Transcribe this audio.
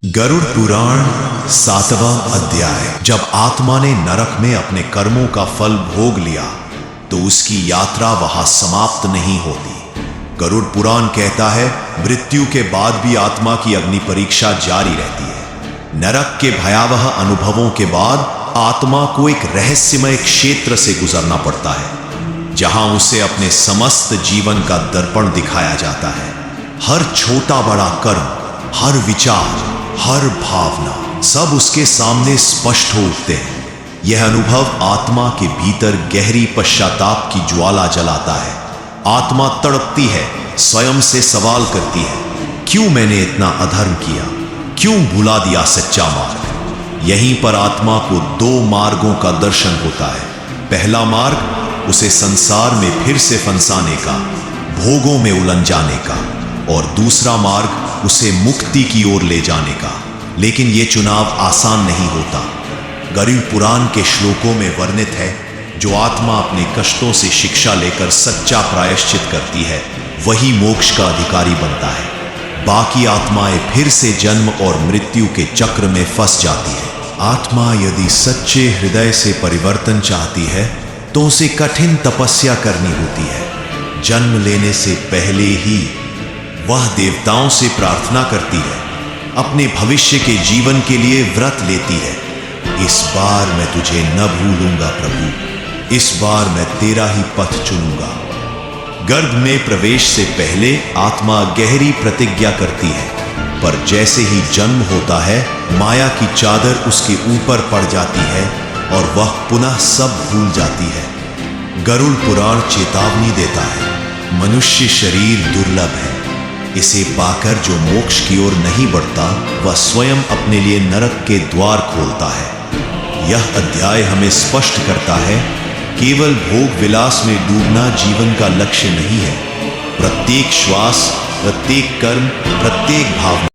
गरुड़ पुराण 7वां अध्याय। जब आत्मा ने नरक में अपने कर्मों का फल भोग लिया तो उसकी यात्रा वहां समाप्त नहीं होती। गरुड़ पुराण कहता है, मृत्यु के बाद भी आत्मा की अग्नि परीक्षा जारी रहती है। नरक के भयावह अनुभवों के बाद आत्मा को एक रहस्यमय क्षेत्र से गुजरना पड़ता है, जहां उसे अपने समस्त जीवन का दर्पण दिखाया जाता है। हर छोटा बड़ा कर्म, हर विचार, हर भावना, सब उसके सामने स्पष्ट हो उठते हैं। यह अनुभव आत्मा के भीतर गहरी पश्चाताप की ज्वाला जलाता है। आत्मा तड़पती है, स्वयं से सवाल करती है, क्यों मैंने इतना अधर्म किया, क्यों भुला दिया सच्चा मार्ग। यहीं पर आत्मा को दो मार्गों का दर्शन होता है। पहला मार्ग उसे संसार में फिर से फंसाने का, भोगों में उलझ जाने का, और दूसरा मार्ग उसे मुक्ति की ओर ले जाने का। लेकिन यह चुनाव आसान नहीं होता। गरुड़ पुराण के श्लोकों में वर्णित है, जो आत्मा अपने कष्टों से शिक्षा लेकर सच्चा प्रायश्चित करती है, वही मोक्ष का अधिकारी बनता है। बाकी आत्माएं फिर से जन्म और मृत्यु के चक्र में फंस जाती है। आत्मा यदि सच्चे हृदय से परिवर्तन चाहती है तो उसे कठिन तपस्या करनी होती है। जन्म लेने से पहले ही वह देवताओं से प्रार्थना करती है, अपने भविष्य के जीवन के लिए व्रत लेती है। इस बार मैं तुझे न भूलूंगा प्रभु, इस बार मैं तेरा ही पथ चुनूंगा। गर्भ में प्रवेश से पहले आत्मा गहरी प्रतिज्ञा करती है, पर जैसे ही जन्म होता है माया की चादर उसके ऊपर पड़ जाती है और वह पुनः सब भूल जाती है। गरुड़ पुराण चेतावनी देता है, मनुष्य शरीर दुर्लभ है। इसे पाकर जो मोक्ष की ओर नहीं बढ़ता, वह स्वयं अपने लिए नरक के द्वार खोलता है। यह अध्याय हमें स्पष्ट करता है, केवल भोग विलास में डूबना जीवन का लक्ष्य नहीं है। प्रत्येक श्वास, प्रत्येक कर्म, प्रत्येक भावना